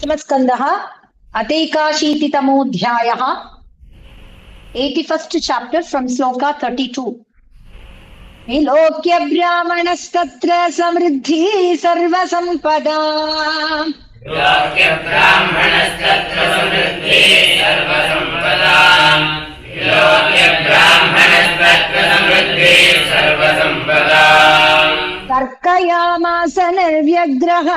पंचमस्कन्धः अथैकाशीतितमोऽध्यायः 81st chapter from sloka 32. विलोक्य ब्राह्मणस्तत्र समृद्धि सर्वसम्पदा विलोक्य ब्राह्मणस्तत्र समृद्धि सर्वसम्पदा विलोक्य ब्राह्मणस्तत्र समृद्धि सर्वसम्पदा तर्कयामास निर्व्यग्रः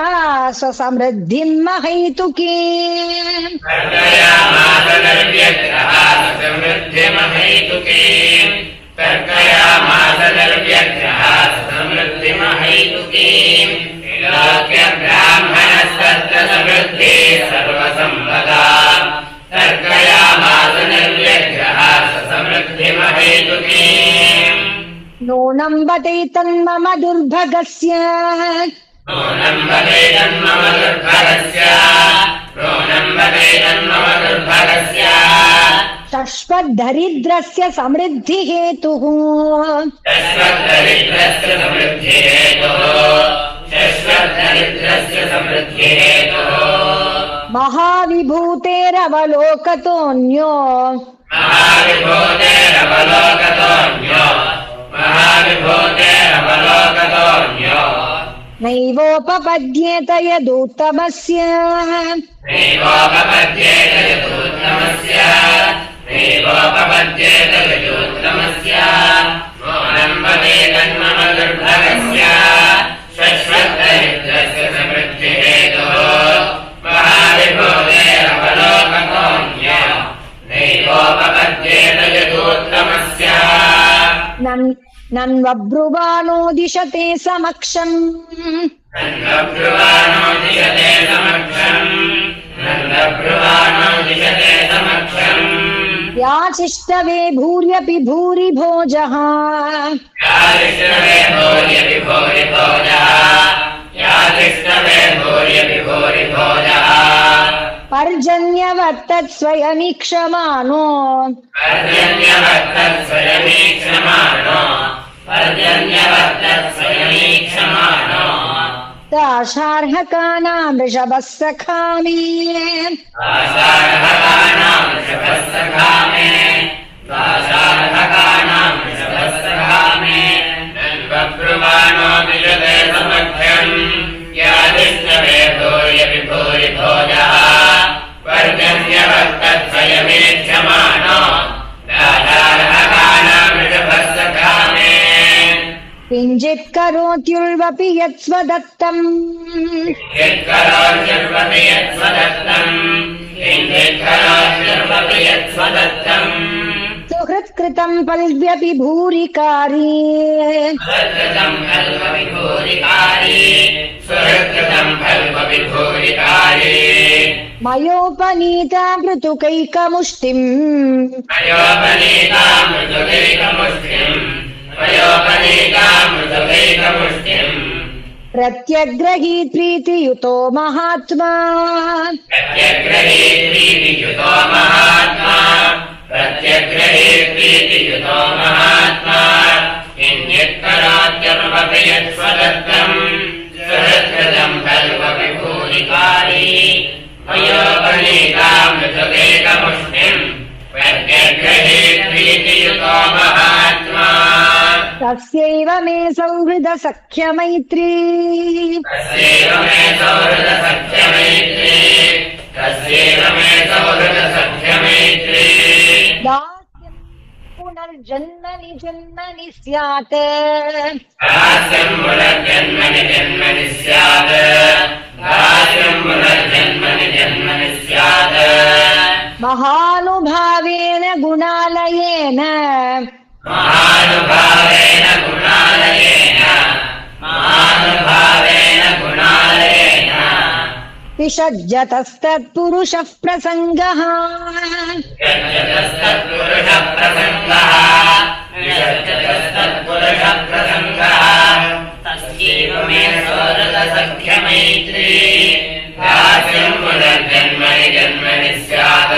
स्वसमृद्धिं महैतुकीम् तर्कयामास निर्व्यग्रः स्वसमृद्धिं महैतुकीम् तर्कयामास निर्व्यग्रः स्वसमृद्धिं महैतुकीम् विलोक्य ब्राह्मणस्तत्र समृद्धि सर्वसम्पदा तर्कयामास निर्व्यग्रः स्वसमृद्धिं महैतुकीम् नूनं वदैतन्मम दुर्भगस्य नूनं वदैतन्मम दुर्भगस्य नूनं वदैतन्मम दुर्भगस्य शश्वद्दरिद्रस्य समृद्धिहेतुः शश्वद्दरिद्रस्य समृद्धिहेतुः शश्वद्दरिद्रस्य समृद्धिहेतुः महाविभूतेरवलोकतोऽन्यो महाविभूतेरवलोकतोऽन्यो महाविभूतेरवलोकतोऽन्यो नैवोपपद्येत यदुत्तमस्य नैवोपपद्येत यदुत्तमस्य नैवोपपद्येत यदुत्तमस्य नूनं वदैतन्मम दुर्भगस्य शश्वद्दरिद्रस्य समृद्धिहेतुः महाविभूतेरवलोकतोऽन्यो नैवोपपद्येत यदुत्तमस्य नन्वब्रुवाणो दिशते समक्षम् नन्दब्रुवाणो दिशते समक्षम् नन्दब्रुवाणो दिशते समक्षम् याचिष्टवे भूर्यपि भूरि भोजः याचिष्टवे भूर्यपि भूरि भोजः याचिष्टवे भूर्यपि भूरि भोजः पर्जन्यवर्तत् स्वयमीक्षमाणो पर्जन्यवर्तत् स्वयमीक्षमाणो पर्जन्यवर्तत् स्वयमीक्षमाणो दाशार्हकानां वृषभः सखा मे दाशार्हकानां वृषभः सखा मे दाशार्हकानां वृषभः सखा मे नन्वब्रुवाणो दिशते समक्षम् याचिष्टवे भूर्यपि भूरि भोजः पर्जन्यवर्तत् स्वयमीक्षमाणो दाशार्हकानां वृषभः सखा मे किञ्चित् करोत्युर्वपि यत्स्वदत्तम् यत्करोत्यर्वपि यत्स्वदत्तम् किञ्चित् करोत्यर्वपि यत्स्वदत्तम् सुहृत्कृतम् पल्व्यपि भूरिकारी सुहृत्कृतम् फल्वपि भूरिकारी सुहृत्कृतम् फल्वपि भूरिकारी मयोपनीता मृतुकैकमुष्टिम् मयोपनीताम् मृदुकैकमुष्टिम् मयोपनीताम् मृदुकैकमुष्टिम् प्रत्यग्रहीत् प्रीतियुतो महात्मा प्रत्यग्रहीत् प्रीतियुतो महात्मा प्रत्यग्रहीत् प्रीतियुतो महात्मा किञ्चित् करोत्यर्वपि यत्स्वदत्तम् सुहृत्कृतम् फल्वपि भूरिकारी मयोपनीताम् मृदुकैकमुष्टिम् प्रत्यग्रहीत् प्रीतियुतो महात्मा तस्यैव मे सौहृद सख्य मैत्री तस्यैव मे सौहृद सख्य मैत्री तस्यैव मे सौहृद सख्य मैत्री दास्यम् पुनर्जन्मनि जन्मनि स्यात् दास्यम् पुनर्जन्मनि जन्मनि स्यात् दास्यम् पुनर्जन्मनि जन्मनि स्यात् महानुभावेन गुणालयेन महानुभावेन गुणालयेन महानुभावेन गुणालयेन विषज्जतस्तत्पुरुषः प्रसङ्गः यज्जतस्तत्पुरुषः प्रसङ्गः यज्जतस्तत्पुरुषः प्रसङ्गः तस्यैव मे सौहृदसख्य मैत्री दास्यम् पुनर्जन्मनि जन्मनि स्यात्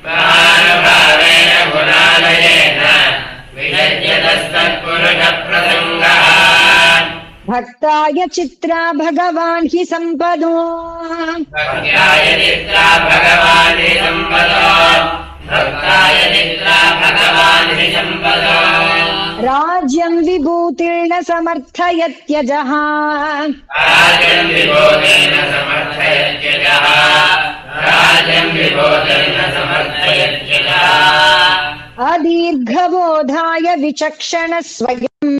महानुभावेन गुणालयेन विषज्यतस्तत्पुरुषः प्रसङ्गः भक्ताय चित्रा भगवान् हि सम्पदो भक्त्याय चित्रा भगवान् हि सम्पदो भक्ताय चित्रा भगवान् हि सम्पदो राज्यं विभूतिर्न समर्थयत्यजः राज्यं विभूतेन समर्थयत्यजः राज्यं विभूतेन समर्थयत्यजः अदीर्घबोधाय विचक्षण स्वयम्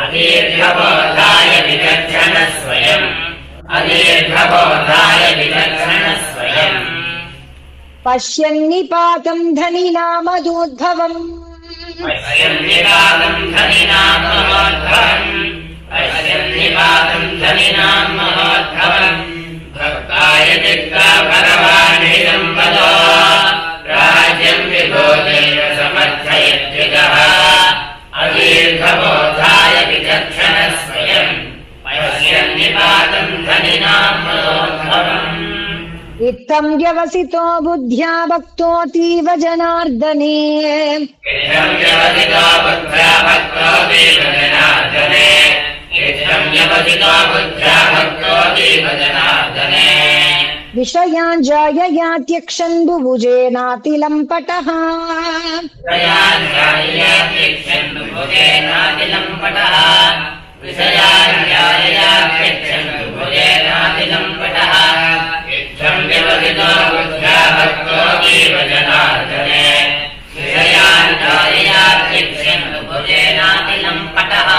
अदीर्घबोधाय विचक्षण स्वयम् अदीर्घबोधाय विचक्षण स्वयम् पश्यन्निपातं धनिनामदोद्भवम् पश्यन्निपातं धनिनां महोद्भवम् पश्यन्निपातं धनिनां महोद्भवम् भक्ताय चित्रा भगवान् हि सम्पदो राज्यं विभूतेन समर्थयत्यजः अदीर्घबोधाय विचक्षण स्वयम् पश्यन्निपातं धनिनां महोद्भवम् इत्थं व्यवसितो बुद्ध्या भक्तोऽतीव जनार्दने इत्थं व्यवसितो बुद्ध्या भक्तोऽतीव जनार्दने इत्थं व्यवसितो बुद्ध्या भक्तोऽतीव जनार्दने विषयान् जाययात्यक्षन् बुभुजेनातिलम्पटः विषयान् जाययात्यक्षन् बुभुजेनातिलम्पटः विषयान् जाययात्यक्षन् बुभुजेनातिलम्पटः इत्थं व्यवसितो बुद्ध्या भक्तोऽतीव जनार्दने विषयान् जाययात्यक्षन् बुभुजेनातिलम्पटः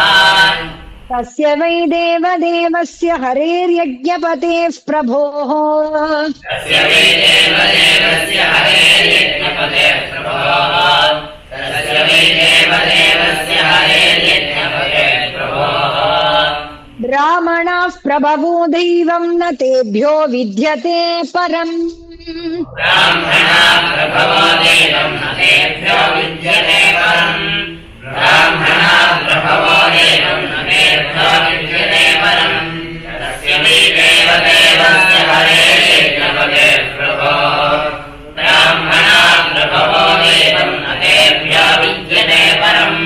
तस्य वै देवदेवस्य हरेर्यज्ञपतेः प्रभोः तस्य वै देवदेवस्य हरेर्यज्ञपतेः प्रभोः तस्य वै देवदेवस्य हरेर्यज्ञपतेः प्रभोः ब्राह्मणाः प्रभवो दैवं न तेभ्यो विद्यते परम् ब्राह्मणा प्रभवो देवं न तेभ्यो विद्यते परम् ब्राह्मणा प्रभवो देवं न तेभ्यो विद्यते परम् तस्य वै देवदेवस्य हरेर्यज्ञपतेः प्रभोः ब्राह्मणा प्रभवो देवं न तेभ्यो विद्यते परम्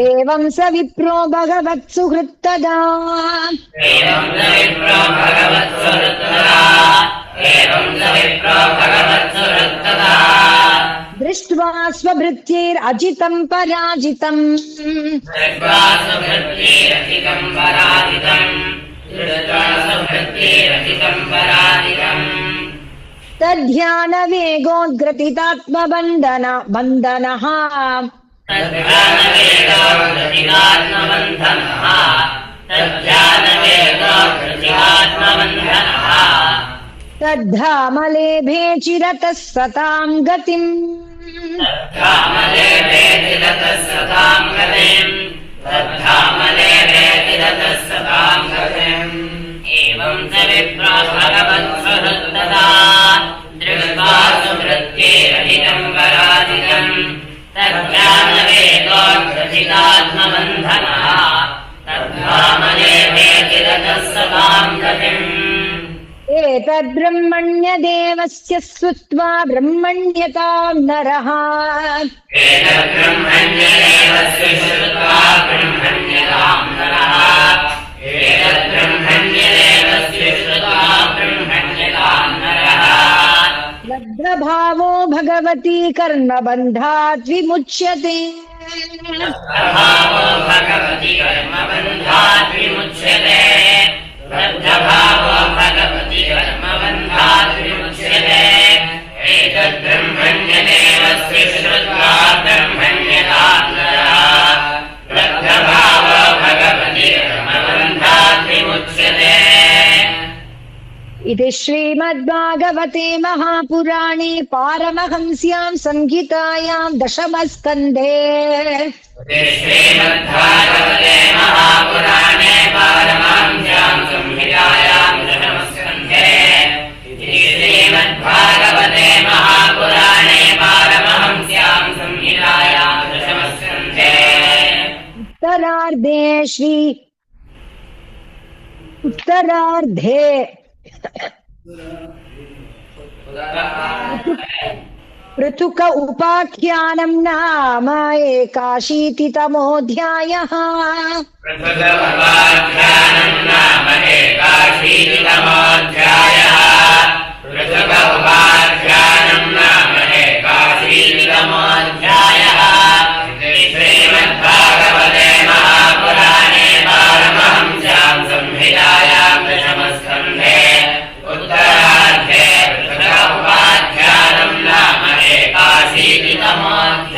एवं स विप्रो भगवत्सुहृत्तदा एवं स विप्रो भगवत्सुहृत्तदा एवं स विप्रो भगवत्सुहृत्तदा दृष्ट्वा स्वभृत्यैरजितं पराजितम् दृष्ट्वा स्वभृत्यैरजितं पराजितम् दृष्ट्वा स्वभृत्यैरजितं पराजितम् बन्धनः तद्ध्यानवेदोऽग्रतिकात्मबन्धनः तद्ध्यानवेदोऽग्रतिकात्मबन्धनः तद्धामलेभे चिरतः सतां गतिम् तद्धामलेभे चिरतः सतां गतिम् तद्धामलेभे चिरतः सतां गतिम् एवं स विप्रो भगवत्सुहृत्तदा दृष्ट्वा सुहृत्यैरजितं पराजितम् तद्ध्यानवेदोऽग्रथितात्मबन्धनः तद्धामलेभे चिरतः सतां गतिम् एतद्ब्रह्मण्यदेवस्य श्रुत्वा ब्रह्मण्यतां नरः एतद्ब्रह्मण्यदेवस्य श्रुत्वा ब्रह्मण्यतां नरः एतद्ब्रह्मण्यदेवस्य श्रुत्वा ब्रह्मण्यतां नरः लब्धभावो भगवती कर्मबन्धात् विमुच्यते लब्धभावो भगवति कर्मबन्धात् विमुच्यते लब्धभावो भगवति कर्मबन्धात् विमुच्यते एतद्ब्रह्मण्यदेवस्य श्रुत्वा ब्रह्मण्यतां नरः लब्धभावो भगवति कर्मबन्धात् विमुच्यते इति श्रीमद्भागवते महापुराणे पारमहंस्यां संहितायां दशमस्कन्धे श्रीमद्भागवते महापुराणे पारमहंस्यां संहितायां दशमस्कन्धे श्रीमद्भागवते महापुराणे पारमहंस्यां संहितायां दशमस्कन्धे पृथुक उपाख्यानं नाम एकाशीतितमोऽध्यायः पृथुकोपाख्यानं नाम एकाशीतितमोऽध्यायः पृथुकोपाख्यानं नाम एकाशीतितमोऽध्यायः श्रीमद्भागवते महापुराणे पारमहंस्यां संहितायां दशमस्कन्धे उत्तरार्धे पृथुकोपाख्यानं नाम एकाशीतितमोऽध्यायः।